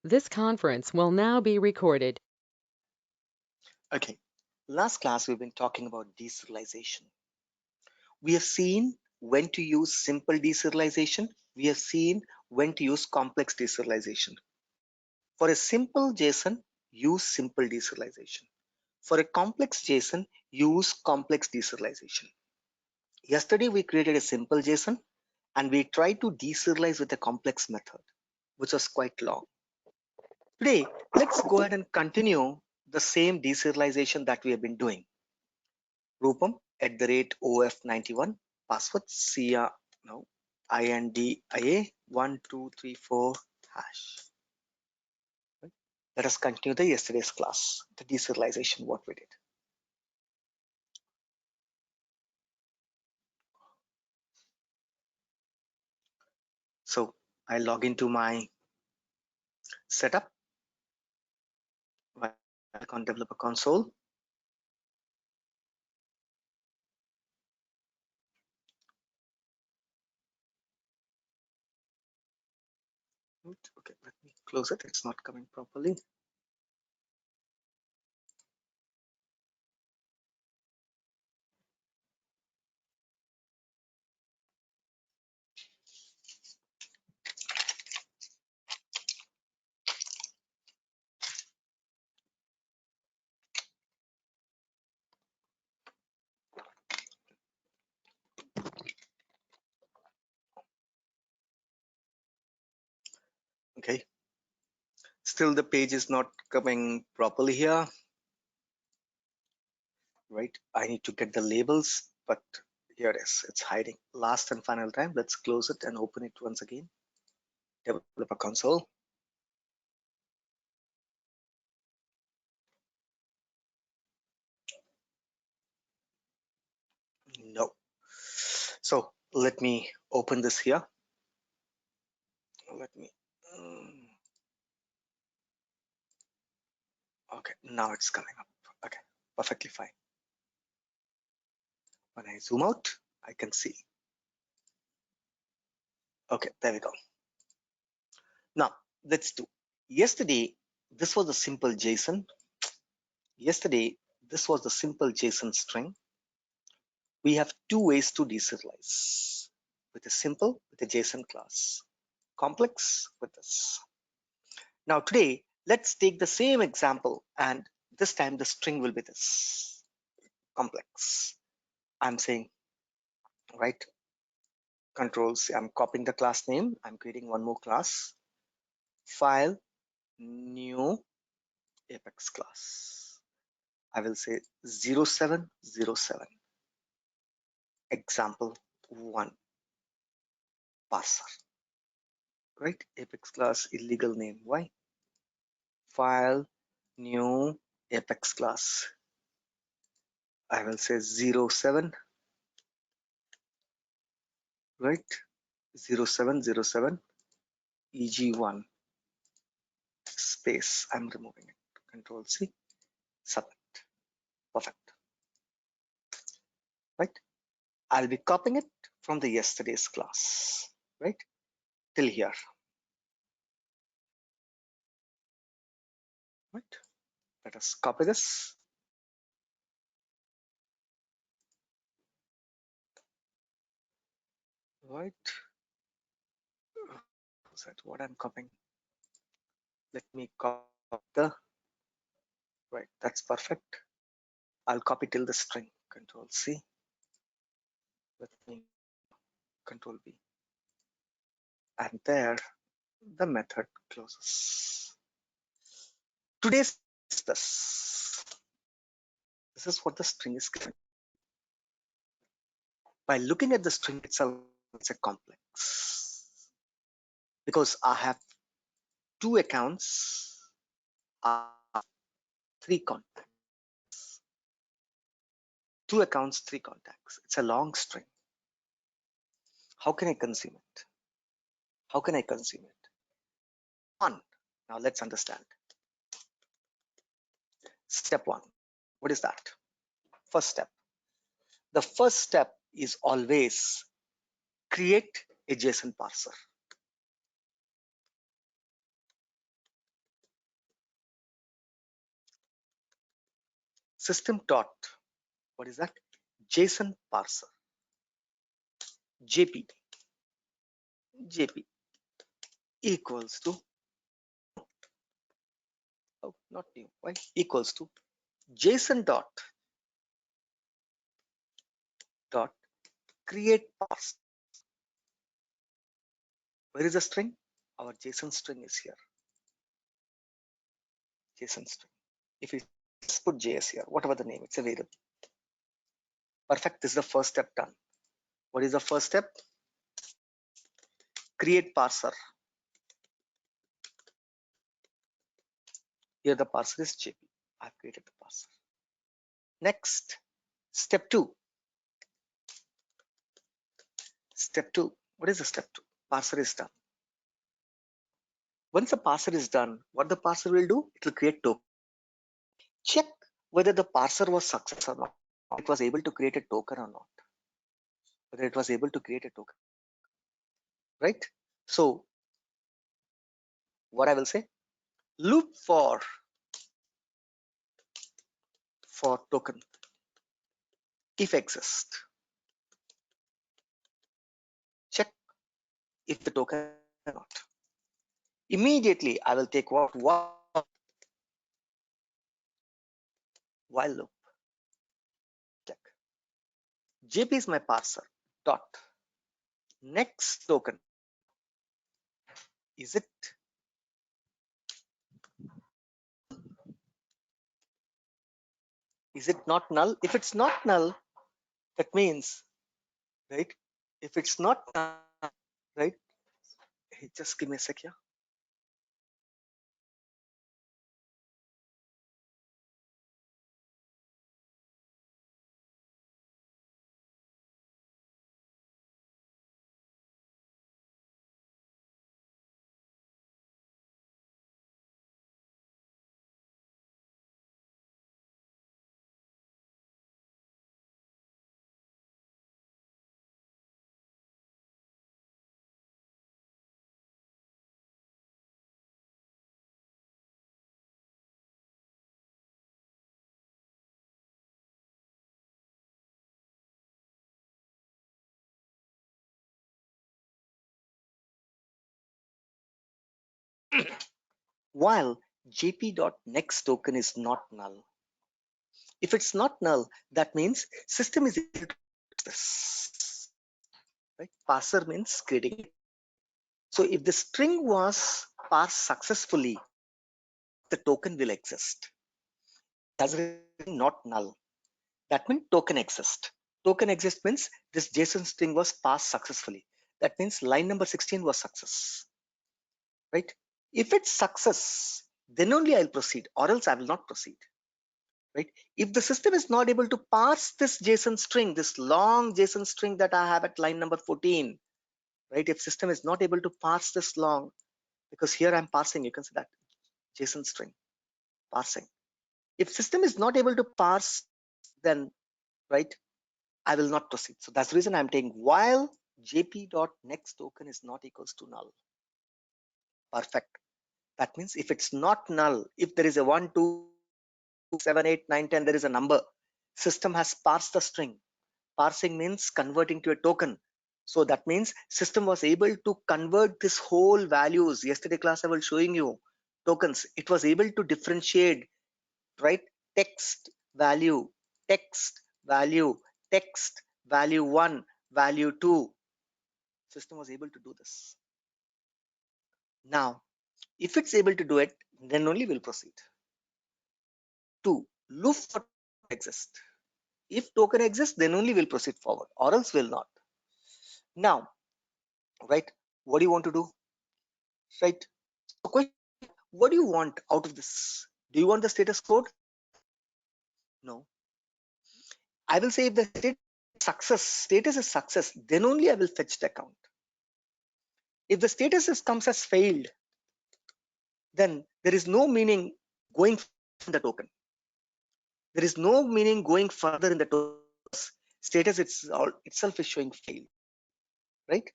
This conference will now be recorded. Okay, last class we've been talking about deserialization. We have seen when to use simple deserialization. We have seen when to use complex deserialization. For a simple JSON, use simple deserialization. For a complex JSON, use complex deserialization. Yesterday we created a simple JSON and we tried to deserialize with a complex method, which was quite long. Today, let's go ahead and continue the same deserialization that we have been doing. Rupam @of91, password cia no india 1234 hash. Right? Let us continue the yesterday's class, the deserialization, what we did. So I log into my setup. I click on developer console. Okay, let me close it. It's not coming properly. Okay, still the page is not coming properly here. Right, I need to get the labels, but here it is, it's hiding. Last and final time, let's close it and open it once again. Developer console. No. So let me open this here. Let me okay, now it's coming up. Okay, perfectly fine. When I zoom out, I can see. Okay, there we go. Now let's do. Yesterday this was a simple JSON. Yesterday this was the simple JSON string. We have two ways to deserialize: with a simple, with a JSON class, complex with this. Now today let's take the same example, and this time the string will be this, complex. I'm saying, right, controls, I'm copying the class name, I'm creating one more class, file, new Apex class. I will say 0707 example 1 parser. Right, Apex class, illegal name. Why? File, new Apex class. I will say 07, right, 0707 eg1 space. I'm removing it. Control C, submit. Perfect. Right, I'll be copying it from the yesterday's class, right, till here. Right, let us copy this. Right, is that what I'm copying? Let me copy the, right, that's perfect. I'll copy till the string. Control C. Let me Control V. And there the method closes. Today's this. This is what the string is given. By looking at the string itself, it's a complex, because I have two accounts, three contacts. Two accounts, three contacts. It's a long string. How can I consume it? How can I consume it? One. Now let's understand. Step one. What is that? First step. The first step is always create a JSON parser. system dot, what is that? JSON parser, JP equals to, oh, not new, why? Equals to JSON dot create parser. Where is the string? Our JSON string is here. JSON string. If we just put JS here, whatever the name, it's a variable. Perfect. This is the first step done. What is the first step? Create parser. Here the parser is JP. I've created the parser. Next, step 2. Step 2. What is the step 2? Parser is done. Once the parser is done, what the parser will do? It will create token. Check whether the parser was successful or not. It was able to create a token or not. Whether it was able to create a token. Right? So, what I will say? Loop for token if exist. Check if the token or not. Immediately I will take what while loop. Check. JP is my parser. Dot. Next token. Is it not null? If it's not null, that means, right? If it's not null, right? Hey, just give me a sec here. While JP dot next token is not null. If it's not null, that means system is able to do this. Right? Parser means creating. So if the string was parsed successfully, the token will exist. That's not null. That means token exists. Token exists means this JSON string was passed successfully. That means line number 16 was success. Right? If it's success, then only I'll proceed, or else I will not proceed. Right? If the system is not able to parse this JSON string, this long JSON string that I have at line number 14, right? If system is not able to parse this long, because here I'm parsing, you can see that JSON string parsing. If system is not able to parse, then right, I will not proceed. So that's the reason I'm taking while jp.next token is not equals to null. Perfect. That means if it's not null, if there is a 1, 2, 7, 8, 9, 10, there is a number, system has parsed the string. Parsing means converting to a token. So that means system was able to convert this whole values. Yesterday class I was showing you tokens. It was able to differentiate, right? Text value, text value, text value 1, value 2. System was able to do this. Now, if it's able to do it, then only we'll proceed. 2. Loop for exist. If token exists, then only we'll proceed forward, or else we'll not. Now, right, what do you want to do? Right, so question, what do you want out of this? Do you want the status code? No. I will say if the status is success, then only I will fetch the account. If the status comes as failed, then there is no meaning going in the token. There is no meaning going further in the token. Status itself is showing failed, right?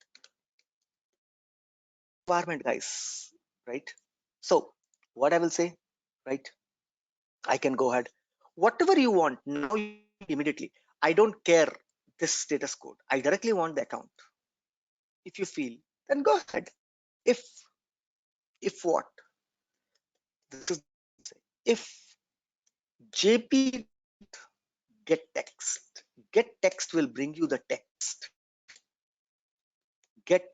Requirement, guys, right? So what I will say, right? I can go ahead. Whatever you want, now you immediately. I don't care this status code. I directly want the account. If you feel, then go ahead. If what? This is if JP get text. Get text will bring you the text. Get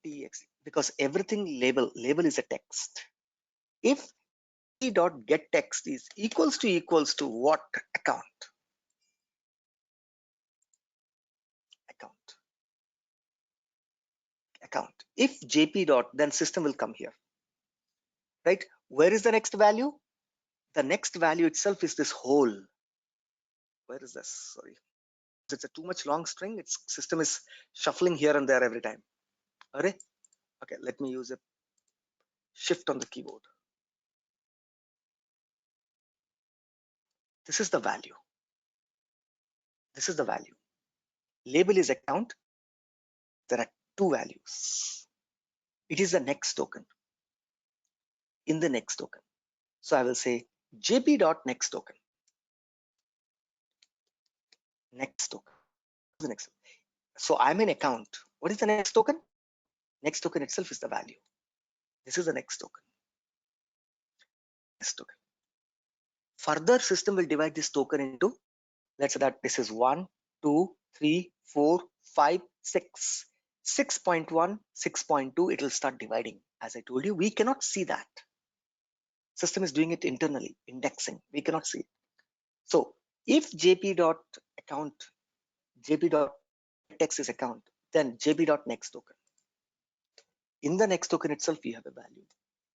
txt because everything label is a text. If dot get text is equals to what account? Account. If jp dot, then system will come here, right? Where is the next value? The next value itself is this whole. Where is this? Sorry, it's a too much long string. Its system is shuffling here and there every time. Okay, let me use a shift on the keyboard. This is the value. This is the value. Label is account. There are two values. It is the next token. In the next token. So I will say jp dot next token. Next token. The next. So I'm in account. What is the next token? Next token itself is the value. This is the next token. Next token. Further, system will divide this token into, let's say that this is 1, 2, 3, 4, 5, 6. 6.1, 6.2, it will start dividing. As I told you, we cannot see that. System is doing it internally, indexing. We cannot see it. So if jp dot account, jp dot text is account, then jp dot next token. In the next token itself, we have a value.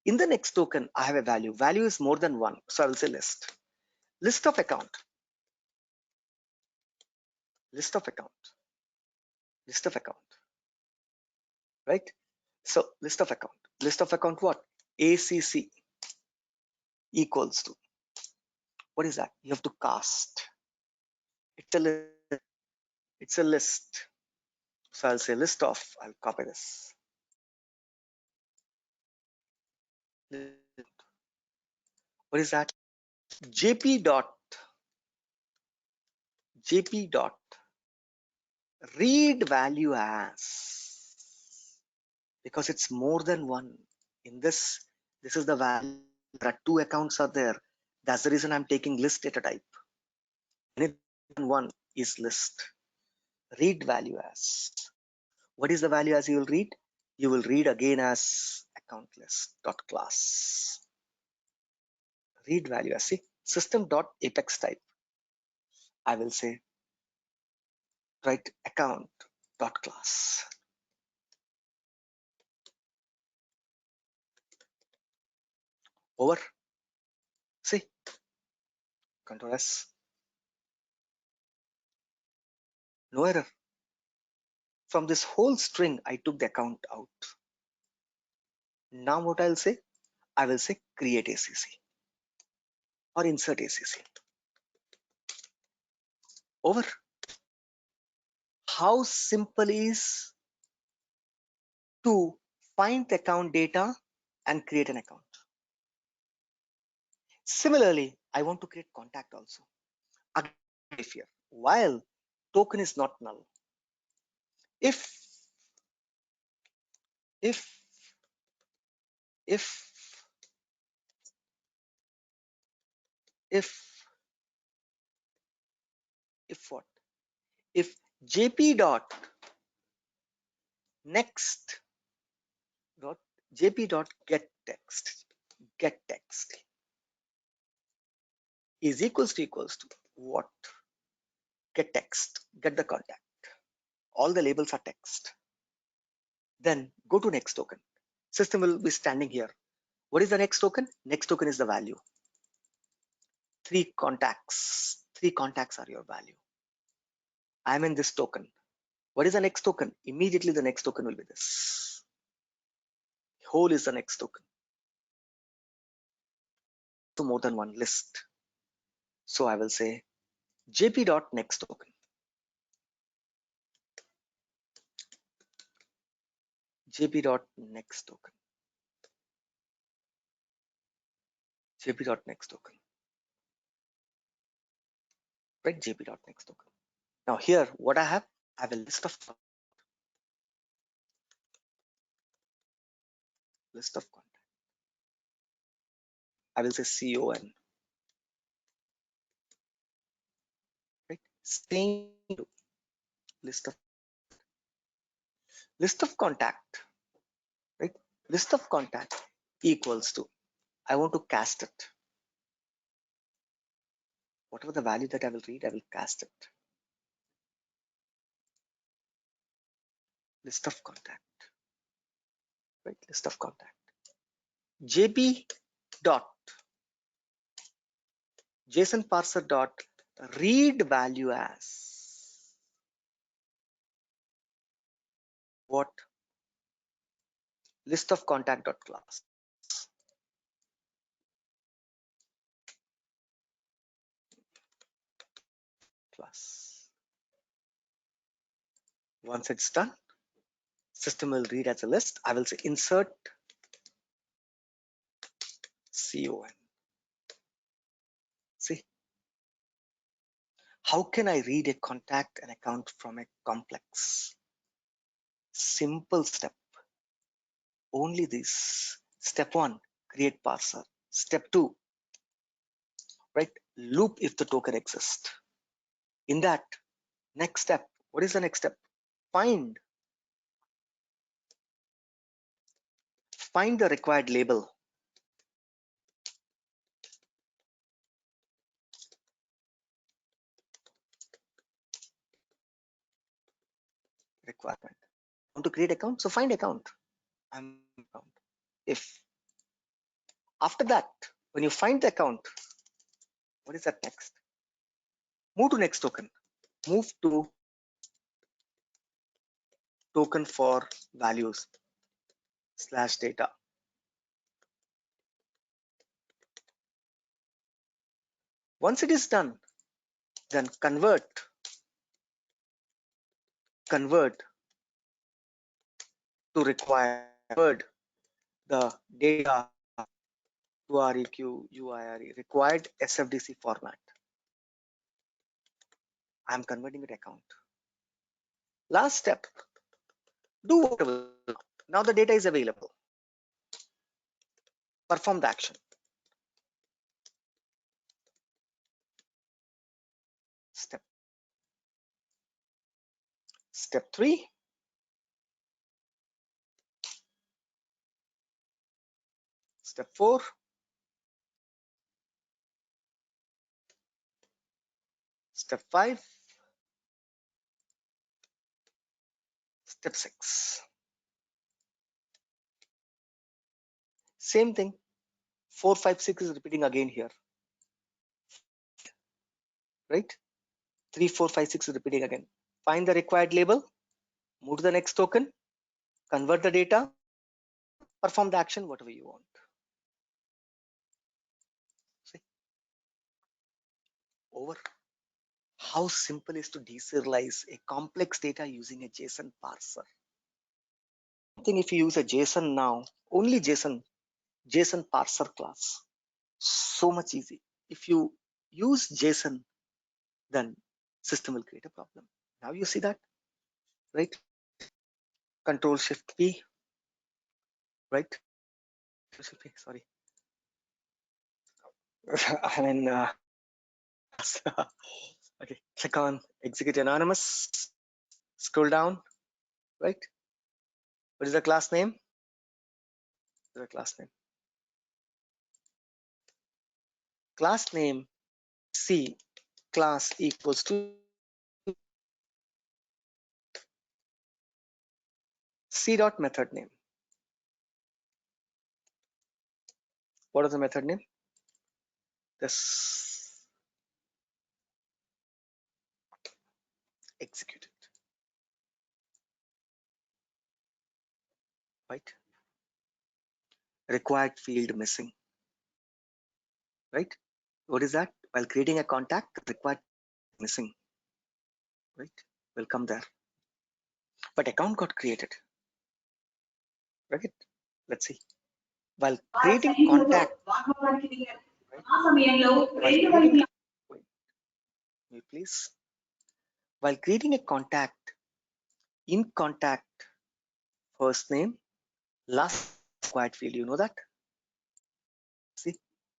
In the next token, I have a value. Value is more than one. So I will say list. List of account. List of account. List of account. Right? So list of account. List of account what? ACC equals to. What is that? You have to cast. It's a list. It's a list. So I'll say list of. I'll copy this. What is that? jp dot read value as, because it's more than one. In this is the value. There are two accounts are there. That's the reason I'm taking list data type. One is list. Read value as. What is the value as you will read? You will read again as account list dot class. Read value as, see, system dot apex type. I will say write account dot class. Over. See, Control S. No error. From this whole string, I took the account out. Now what I'll say? I will say create ACC or insert ACC. Over. How simple is to find the account data and create an account. Similarly, I want to create contact also. Again, if here, while token is not null, if what? If jp dot next dot jp dot get text is equals to what? Get text, get the contact. All the labels are text. Then go to next token. System will be standing here. What is the next token? Next token is the value. Three contacts are your value. I'm in this token. What is the next token? Immediately the next token will be this. Whole is the next token. So more than one list. So I will say jp dot next token. jp dot next token. jp dot next token. right? jp.next token. Now here, what I have a list of contact. I will say con, right? Same list of contact, right? List of contact equals to, I want to cast it. Whatever the value that I will read, I will cast it. List of contact, right? List of contact. jp dot JSON parser dot read value as what? List of contact dot class. Once it's done, system will read as a list. I will say insert con. See, how can I read a contact and account from a complex? Simple step. Only this. Step 1, create parser. Step 2, right? Loop if the token exists. In that, next step, what is the next step? Find the required label. Requirement. Want to create account? So find account. If after that, when you find the account, what is that next? Move to next token. Move to token for values / data. Once it is done, then convert to required the data UREQ required SFDC format. I'm converting it account. Last step, do whatever. Now the data is available. Perform the action. Step 3. Step 4. Step 5. Step 6. Same thing. 4, 5, 6 is repeating again here. Right? 3, 4, 5, 6 is repeating again. Find the required label. Move to the next token. Convert the data. Perform the action, whatever you want. See? Over. How simple is to deserialize a complex data using a JSON parser. I think if you use a JSON now, only JSON parser class, so much easy. If you use JSON, then system will create a problem. Now you see that, right? Control Shift P, right? Sorry. I mean, okay. Click on Execute Anonymous. Scroll down, right? What is the class name? Class name C class equals to C dot method name. What is the method name? This. Execute it. Right? Required field missing. Right? What is that? While creating a contact, required missing. Right? We'll come there. But account got created. Right? Let's see. While creating contact, right? While creating, wait, please. While creating a contact, in contact, first name, last required field. You know that? See,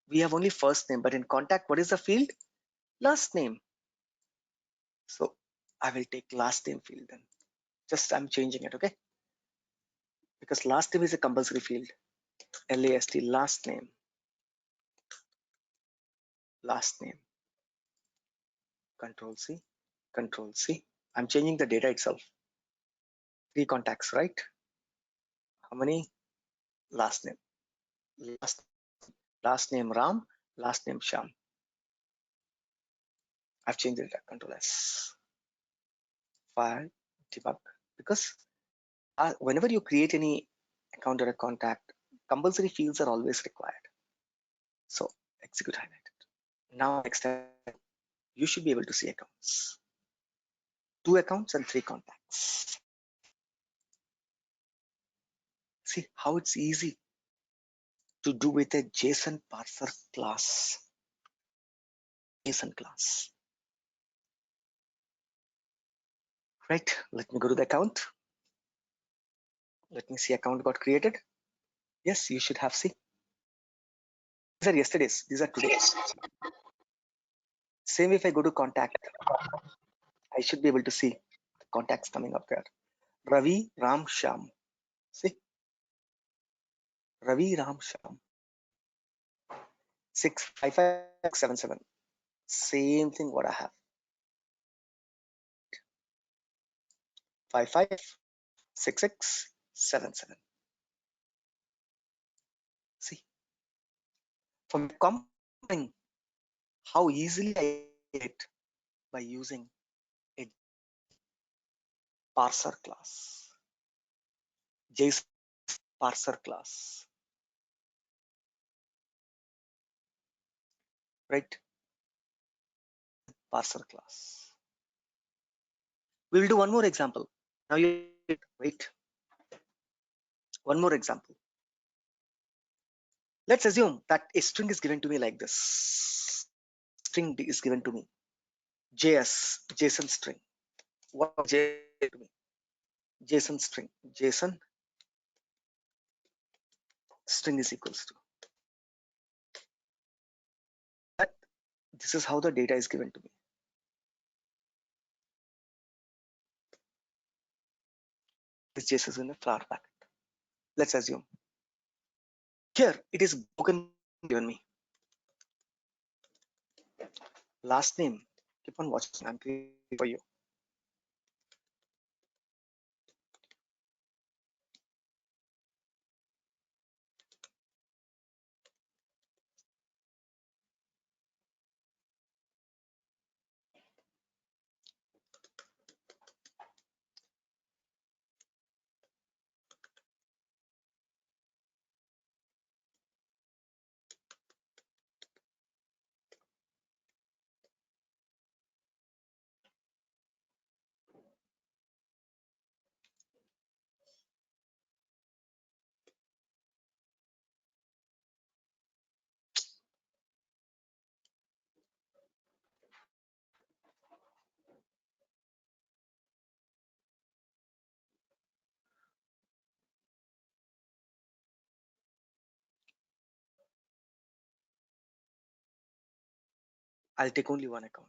we have only first name, but in contact, what is the field? Last name. So I will take last name field then. Just I'm changing it, okay? Because last name is a compulsory field. LAST, last name. Last name. Control C, Control C. I'm changing the data itself. 3 contacts, right? How many? Last name. Last name Ram, last name Sham. I've changed it. Control S. File, debug. Because whenever you create any account or a contact, compulsory fields are always required. So execute highlighted. Now next step, you should be able to see accounts. 2 accounts and 3 contacts. See how it's easy to do with a JSON parser class. JSON class. Right, let me go to the account. Let me see account got created. Yes, you should have seen. These are yesterday's, these are today's. Same if I go to contact, I should be able to see the contacts coming up there. Ravi, Ram, Sham. See, Ravi, Ram, Sham. 65577. Same thing what I have. 556677. See, from comparing how easily I get by using a parser class, JSON parser class, right? Parser class. We will do one more example. Now you wait. One more example. Let's assume that a string is given to me like this. String is given to me. JSON string. What JSON to me? JSON string. JSON string is equals to that. This is how the data is given to me. This JSON is in a flower packet. Let's assume here it is broken given me. Last name. Keep on watching. I'm creating for you. I'll take only one account.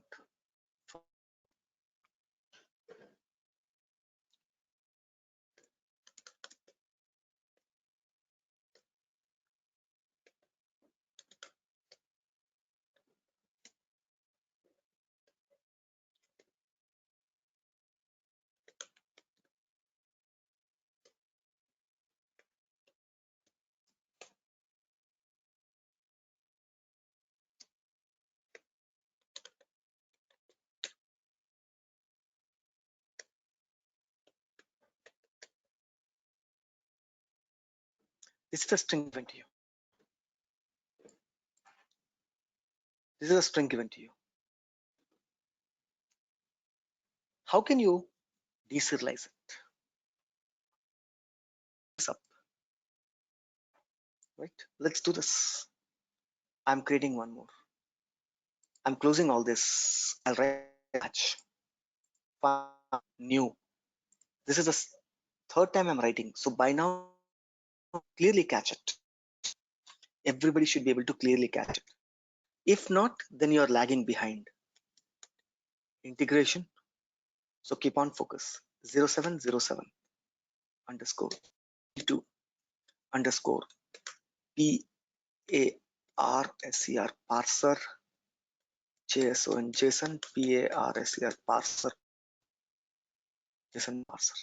This is a string given to you. This is a string given to you. How can you deserialize it? This up, right? Let's do this. I'm creating one more. I'm closing all this. I'll write catch. New. This is the third time I'm writing, so by now clearly catch it. Everybody should be able to clearly catch it. If not, then you're lagging behind. Integration. So keep on focus. 0707 underscore 2 underscore PARSER parser Json PARSER parser Json parser.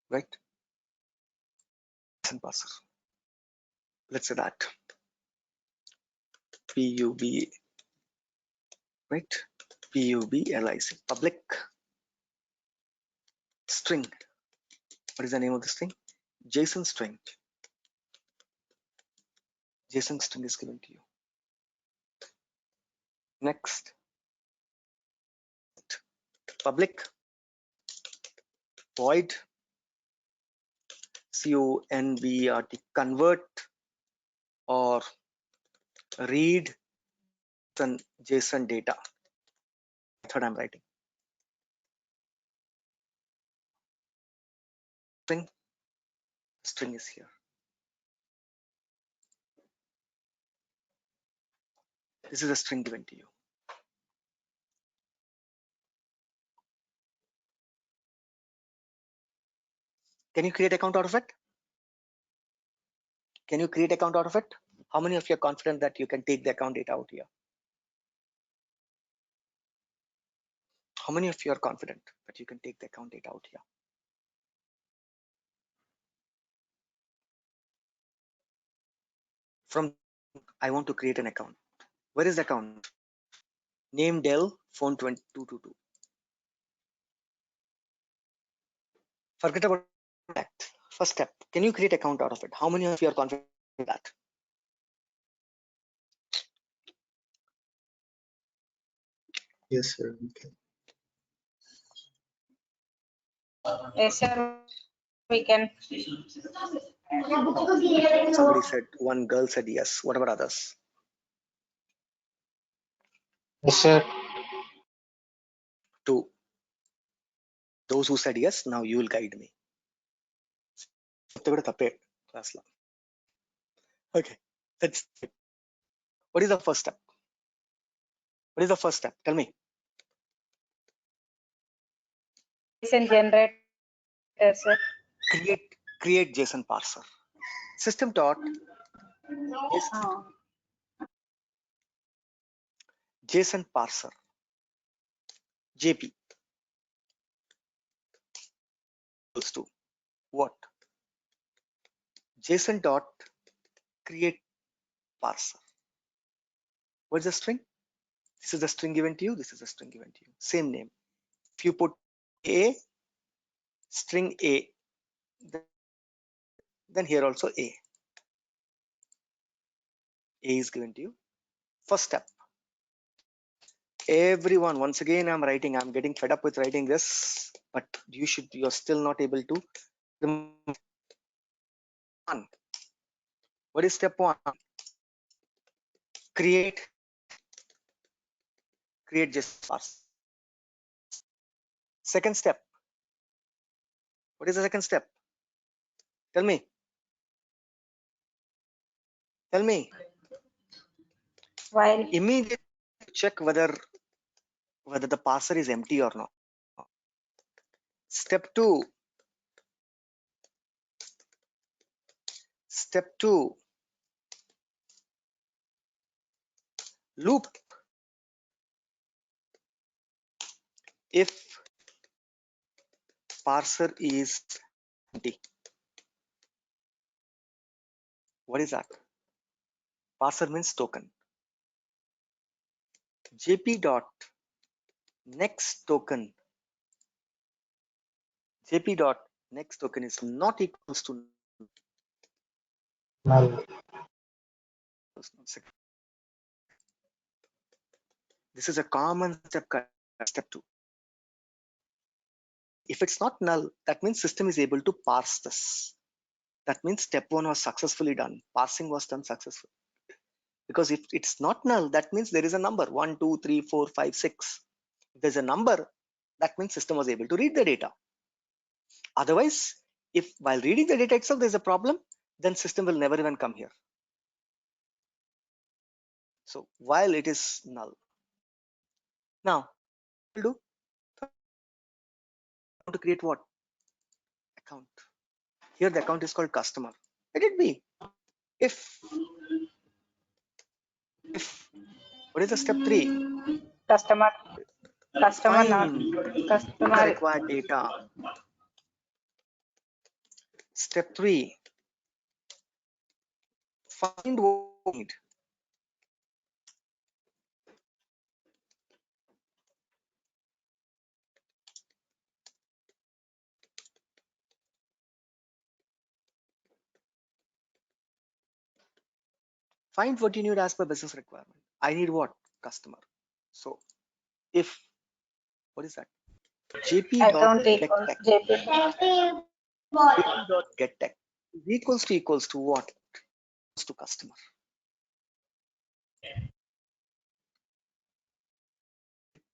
Right? Json parser. Let's say that. PUB, right? PUBLIC. Public string. What is the name of this thing? JSON string. JSON string is given to you. Next. Public void convert or read JSON data. Method I'm writing. String is here. This is a string given to you. Can you create account out of it? Can you create account out of it? How many of you are confident that you can take the account data out here? How many of you are confident that you can take the account data out here? From I want to create an account. Where is the account? Name Dell phone 2222. Forget about that. First step. Can you create account out of it? How many of you are confident that? Yes, sir. Okay. Yes, sir. We can. Somebody said, one girl said yes. What about others? Yes, sir. Two. Those who said yes, now you will guide me. Okay. What is the first step? What is the first step? Tell me. JSON generator, sir. Create JSON parser. System dot JSON parser. JP equals to what? JSON dot create parser. What is the string? This is the string given to you. This is the string given to you. Same name. If you put a string a, then here also a is given to you. First step. Everyone, once again, I'm getting fed up with writing this, but you're still not able to. What is step one? Create JSON parser. Second step. What is the second step? Tell me. Tell me. While Immediately check whether the parser is empty or not. Step two. Step two. Loop. If parser is empty. What is that? Parser means token. JP dot next token. JP dot next token is not equals to Null. This is a common step. Step two. If it's not null, that means system is able to parse this. That means step one was successfully done. Parsing was done successfully. because if it's not null, that means there is a number 1, 2, 3, 4, 5, 6. If there's a number, that means system was able to read the data. Otherwise, if while reading the data itself there's a problem, then system will never even come here. So while it is null. Now we'll do to create what? Account. Here the account is called customer. Let it be. If what is the step 3? Customer not Find the customer. required data. Step 3, find what you need. Find what you need as per business requirement. I need what? Customer. So if, what is that? Account equals jp.getTech. JP. jp.getTech is equals to what? Equals to customer.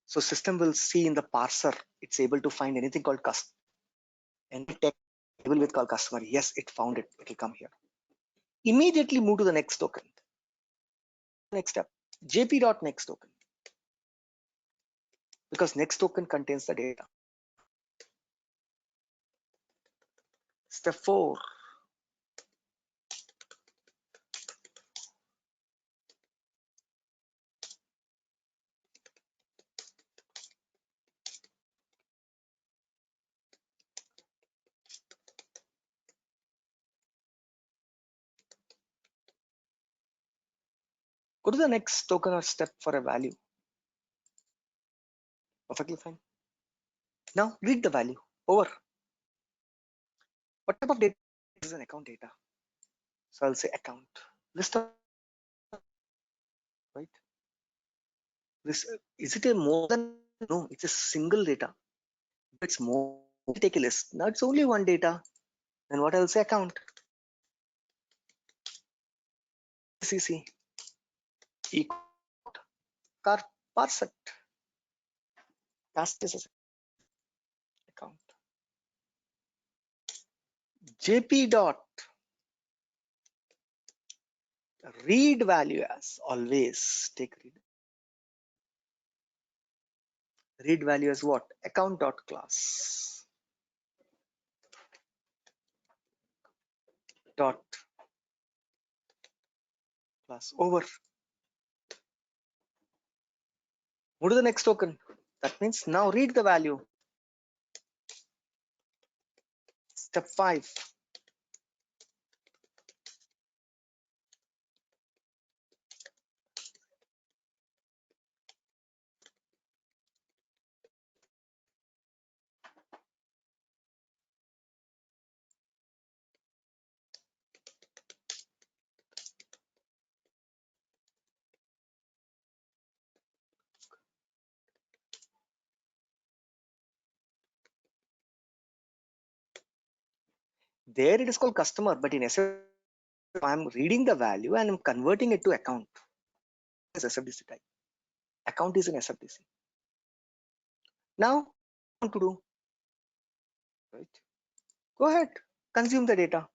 So system will see in the parser, it's able to find anything called customer. And tech table with called customer. Yes, it found it. It will come here. Immediately move to the next token. Next step, jp.next token. Because next token contains the data. Step 4, go to the next token or step for a value. Perfectly fine. Now read the value. Over. What type of data is an account data? So I'll say account. List of, right? This is it a more than, no, it's a single data. If it's more, take a list. Now it's only one data. Then what I'll say account. CC equal parset. Cast as account. JP dot read value as always. Take read value as what? Account dot class dot class over. Go to the next token. That means now read the value. Step 5. There it is called customer, but in SFDC, I'm reading the value and I'm converting it to account. It's SFDC type. Account is in SFDC. Now, what to do? Right? Go ahead, consume the data.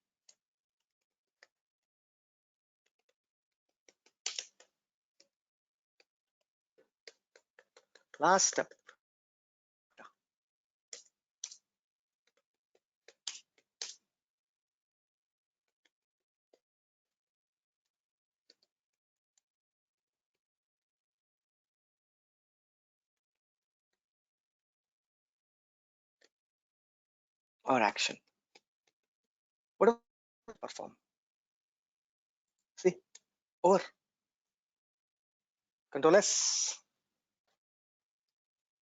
Last step. Or action. What do I perform? See, over. Control S.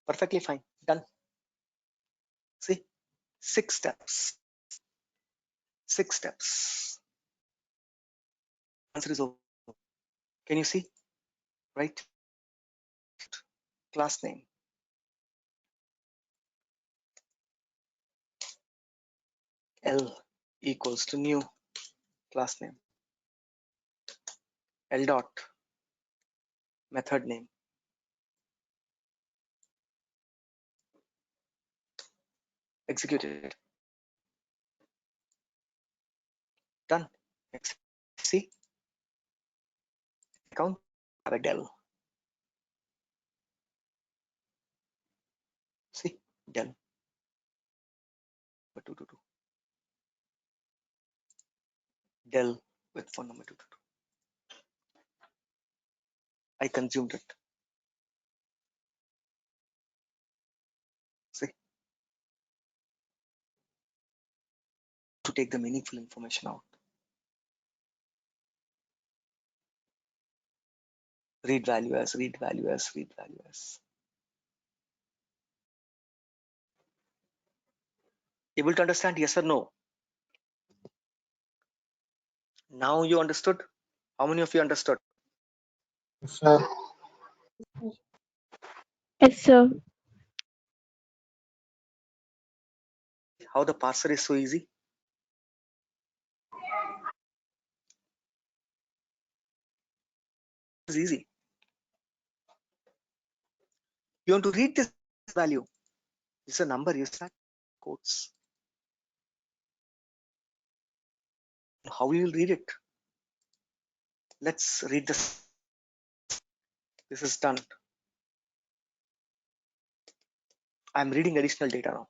Perfectly fine. Done. See, 6 steps. 6 steps. Answer is over. Can you see? Right? Class name. L equals to new class name. L dot method name. Execute it. Done. Next, see, account have a del. See, del 222. Del with phone number 222. I consumed it. See, to take the meaningful information out. Read value as, read value as, read value as. Able to understand? Yes or no? Now you understood? How many of you understood? Yes, sir. Yes, sir. How the parser is so easy? It's easy. You want to read this value. It's a number, you start quotes. How you will read it? Let's read this. This is done. I'm reading additional data now.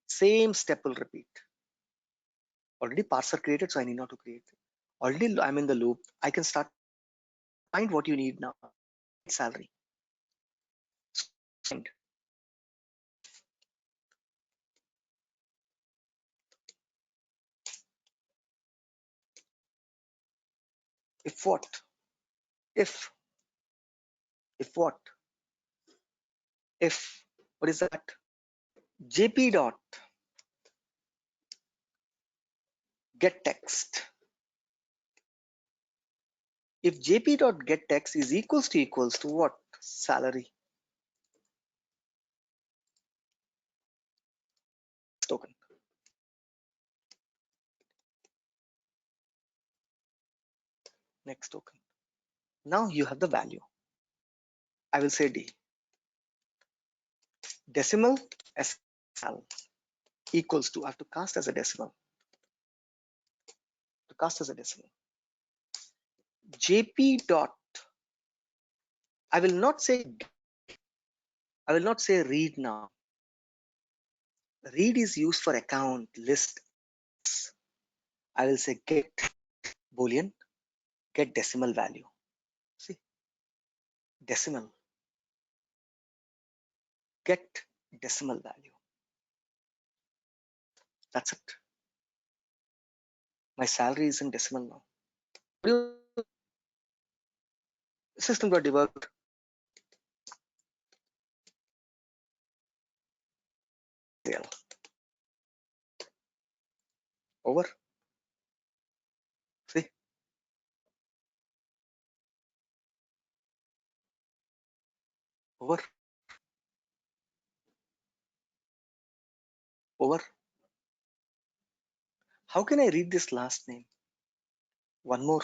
Same step will repeat. Already parser created, so I need not to create. Already I'm in the loop. I can start find what you need now. Salary. Find. If what? If what? If what is that? JP dot get text. If JP dot get text is equals to what? Salary token. Next token. Now you have the value. I will say D. Decimal SL equals to, I have to cast as a decimal. To cast as a decimal. JP dot, I will not say read now. Read is used for account, list. I will say get Boolean, get decimal value. See, decimal, get decimal value. That's it. My salary is in decimal now. System got debugged. Over. See, over. Over. How can I read this last name? One more.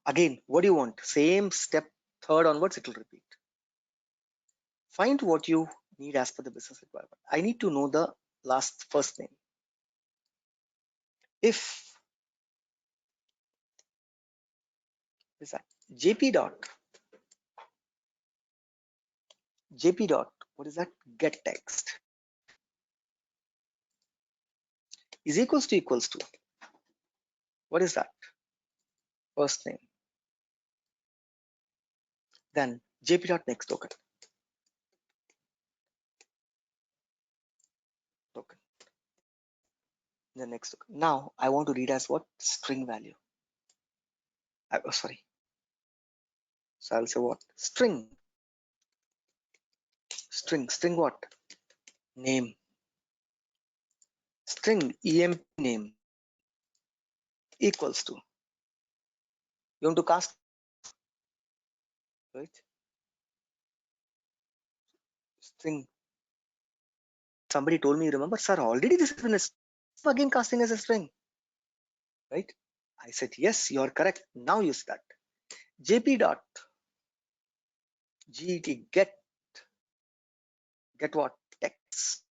Again, what do you want? Same step, third onwards, it will repeat. Find what you need as per the business requirement. I need to know the first name. If is that JP dot what is that? Get text is equals to what is that? First name. Then JP dot next token. The next token. Now I want to read as what? String value. Sorry. So I'll say what? String what? Name. String emp name equals to. You want to cast, right? String. Somebody told me, remember, sir, already this is finished. again casting as a string, right? I said, yes, you are correct. Now use that. JP dot get what? Text.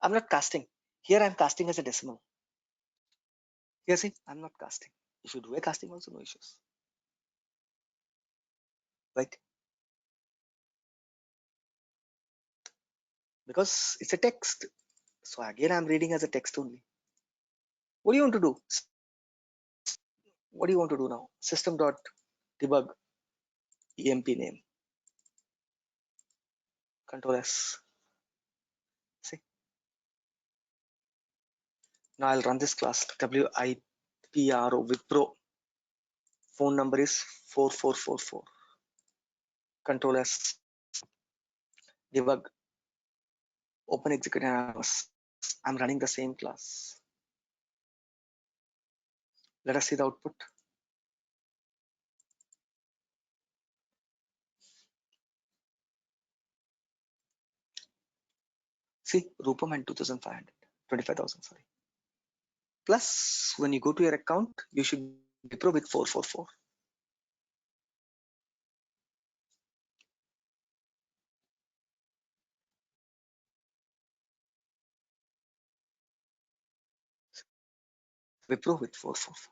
I'm not casting. Here I'm casting as a decimal. Here see, I'm not casting. If you do a casting also, no issues. Right? Because it's a text. So again, I'm reading as a text only. What do you want to do? What do you want to do now? System dot debug emp name. Control S. See? Now I'll run this class. WIPRO Wipro. Phone number is 4444. Control S. Debug. Open execute and I'm running the same class. Let us see the output. See, Rupam and 2500, 25,000, sorry. Plus, when you go to your account, you should Wipro with 444. Wipro with 444.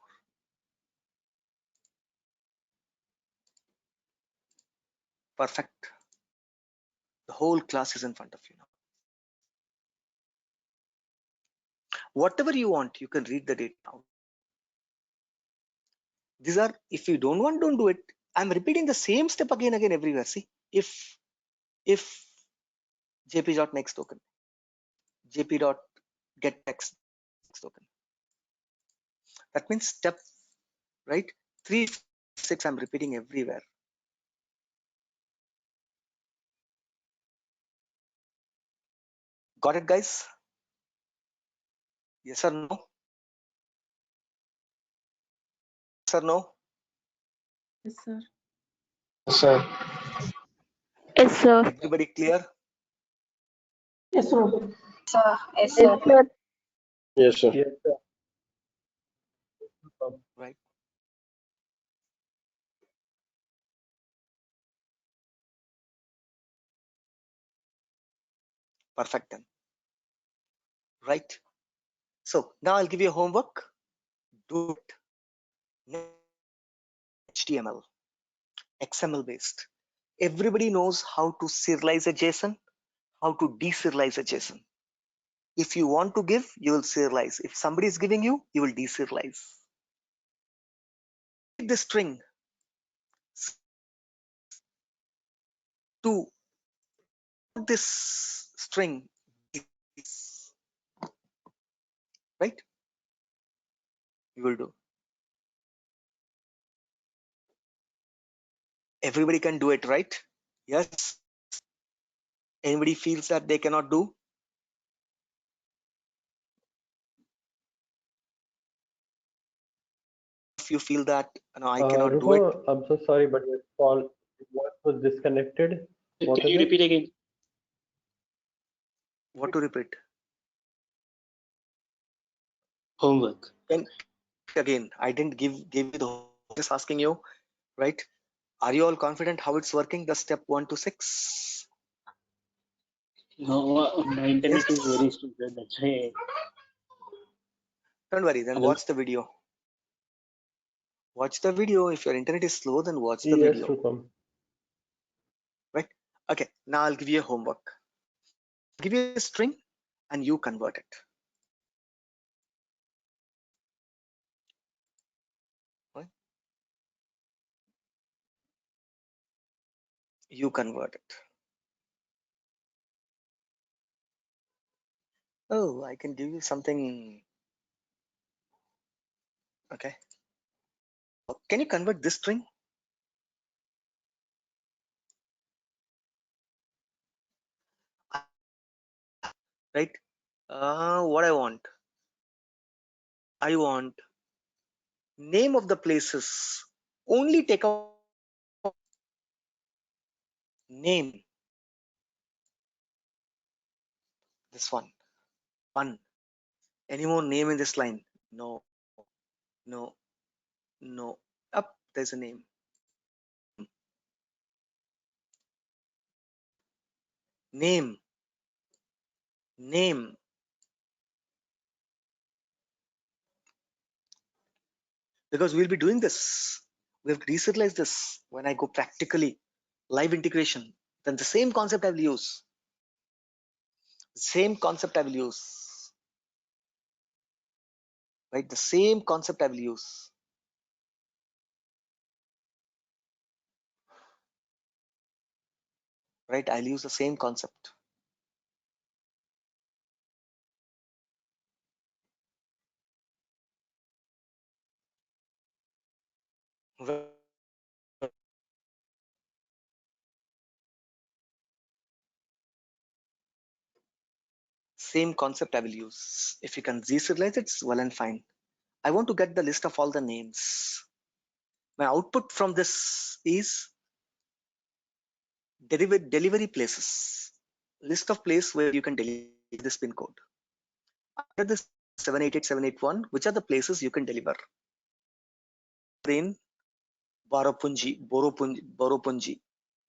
Perfect. The whole class is in front of you now. Whatever you want, you can read the data now. These are, if you don't want, don't do it. I'm repeating the same step again everywhere. See, if jp.next token, jp.get next token. That means step, right? 3, 6, I'm repeating everywhere. Got it, guys? Yes or no? Yes or no? Yes, sir. Yes, sir. Yes, sir. Everybody clear? Yes, sir. Sir. Yes, sir. Yes, sir. Yes, sir. Right. Perfect then. Right. So now I'll give you a homework. Do it. HTML, XML based. Everybody knows how to serialize a JSON, how to deserialize a JSON. If you want to give, you will serialize. If somebody is giving you, you will deserialize. Take the string to this string, right? You will do. Everybody can do it, right? Yes. Anybody feels that they cannot do? If you feel that no, I cannot do it, Rupa, I'm so sorry, but your call was disconnected. What Can is you it? repeat again? what to repeat? Homework. And again, I didn't give you the whole, just asking you, right? Are you all confident how it's working? The step 1 to 6. No, my internet Yes. is very stupid. That's why. Don't worry, then Hello? watch the video. Watch the video. If your internet is slow, then watch the Yes, video. Rupam. Right? Okay, now I'll give you a homework. I'll give you a string and you convert it. Right? You convert it. Oh, I can give you something. Okay. Can you convert this string? Right? What I want name of the places. Only take out name. This one. Any more name in this line? No. Up, there's a name. Name. Because we'll be doing this. We have deserialized this when I go practically live integration. Then the same concept I will use. Right? The same concept I will use. Right? I'll use the same concept. Same concept I will use. If you can deserialize it, it's well and fine. I want to get the list of all the names. My output from this is delivery places. List of places where you can deliver this pin code. Under this 788781, which are the places you can deliver? In Boropunji.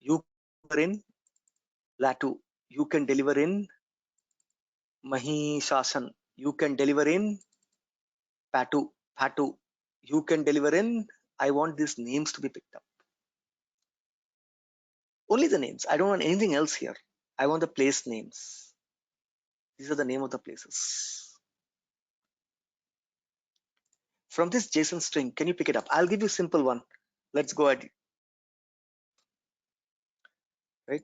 You deliver in Latu. You can deliver in Mahishashan. You can deliver in Patu. You can deliver in. I want these names to be picked up. Only the names. I don't want anything else here. I want the place names. These are the name of the places. From this JSON string, can you pick it up? I'll give you a simple one. Let's go at it. Right?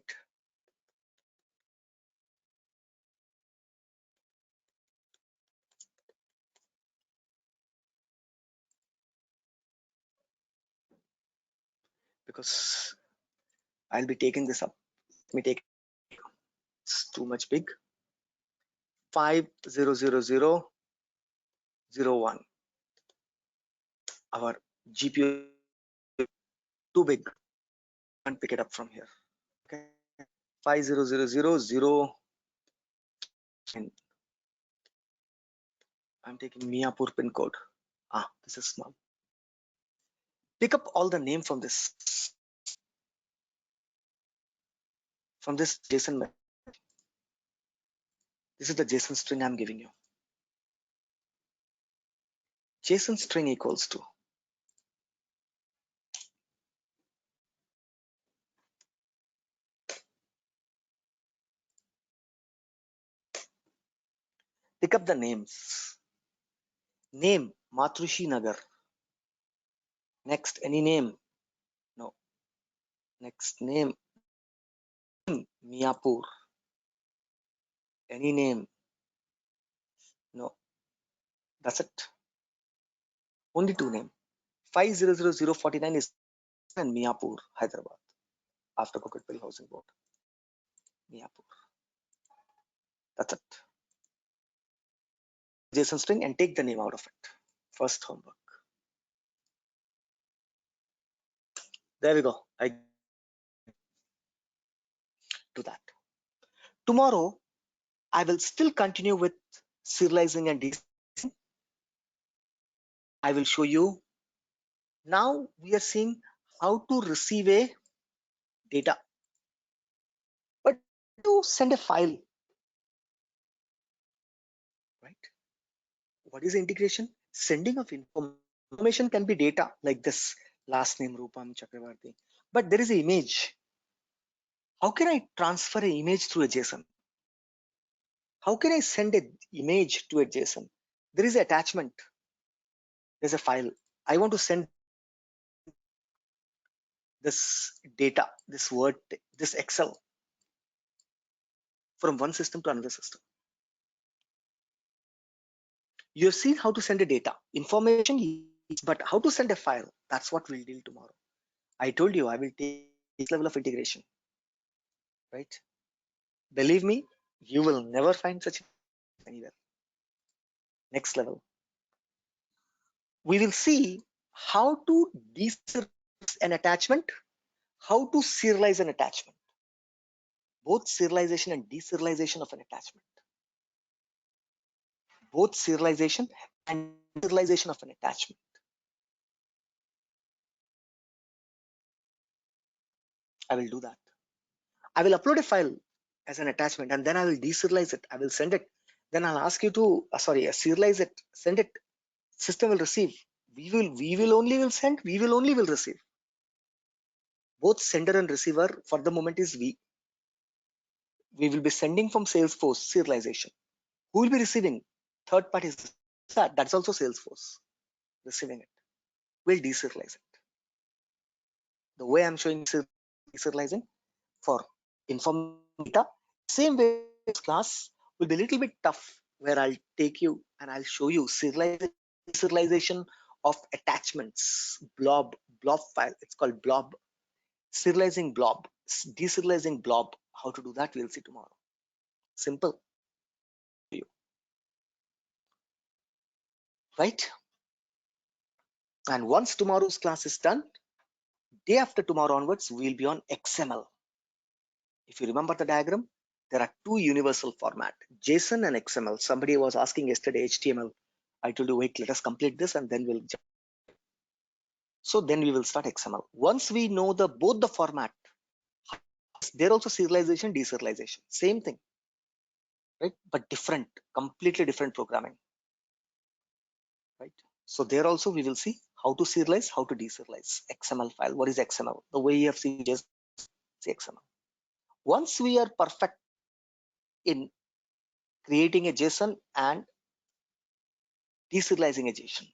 Because I'll be taking this up. Let me take it's too much big. 500001. Our GPU too big. Can't pick it up from here. Okay. 50000. I'm taking Miapur pin code. This is small. Pick up all the name from this JSON. This is the JSON string I'm giving you. JSON string equals to pick up the names. Name Matrushi Nagar. Next, any name? No. Next name Miapur. Any name? No. That's it. Only two name. 500049 is and Miapur, Hyderabad. After Kokatpally Housing Board. Miapur. That's it. JSON string and take the name out of it. First homework. There we go. I do that. Tomorrow, I will still continue with serializing and deserializing. I will show you. Now we are seeing how to receive a data, but to send a file, right? What is integration? Sending of information can be data like this, last name Rupam Chakravarti, but there is an image. How can I transfer an image through a JSON? How can I send an image to a JSON? There is an attachment. There's a file. I want to send this data, this word, this Excel from one system to another system. You have seen how to send a data. Information, but how to send a file, that's what we'll deal tomorrow. I told you I will take this level of integration, right? Believe me, you will never find such anywhere. Next level. We will see how to deserialize an attachment, how to serialize an attachment, both serialization and deserialization of an attachment. both serialization and serialization of an attachment. I will do that. I will upload a file as an attachment and then I will deserialize it. I will send it. Then I'll ask you to, serialize it, send it. System will receive. We will only send, we will only receive. Both sender and receiver for the moment is we. We will be sending from Salesforce serialization. Who will be receiving? Third party is that. That's also Salesforce receiving it. We'll deserialize it. The way I'm showing deserializing for information data, same way this class will be a little bit tough, where I'll take you and I'll show you serialization of attachments, blob file. It's called blob. Serializing blob, deserializing blob. How to do that? We'll see tomorrow. Simple. Right? And once tomorrow's class is done, day after tomorrow onwards, we'll be on XML. If you remember the diagram, there are two universal format, JSON and XML. Somebody was asking yesterday HTML. I told you, wait, let us complete this and then we'll jump. So then we will start XML. Once we know both the format, there also serialization, deserialization, same thing, right? But different, completely different programming, right? So there also we will see how to serialize, how to deserialize XML file. What is XML? The way you have seen JSON, XML. Once we are perfect in creating a JSON and deserializing a JSON,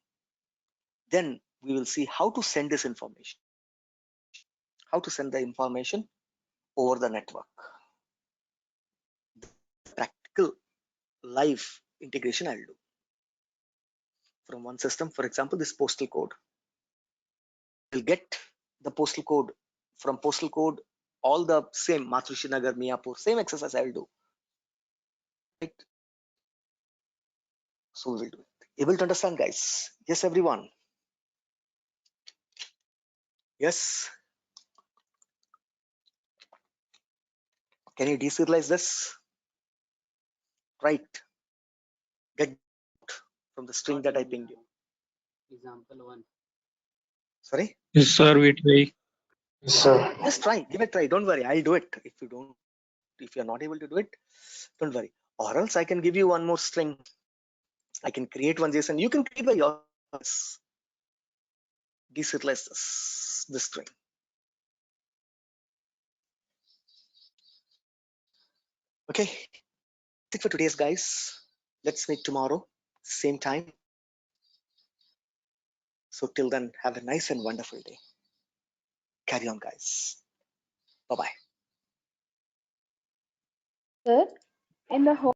then we will see how to send this information, how to send the information over the network. Practical live integration I'll do from one system. For example, this postal code. We'll get the postal code from postal code, all the same Matrushi Nagar, Miapur, same exercise I will do. Right? So we will do it. Able to understand, guys? Yes, everyone. Yes. Can you deserialize this? Right. Get from the string that I pinged you. Example 1. Sorry? Yes, sir, we try. Yes, sir. Just try. Give it a try. Don't worry. I'll do it. If you're not able to do it, don't worry. Or else I can give you one more string. I can create one JSON. You can create by yours. Deserialize this string. Okay. That's it for today's, guys. Let's meet tomorrow, same time. So till then, have a nice and wonderful day. Carry on, guys. Bye-bye. Sir, in the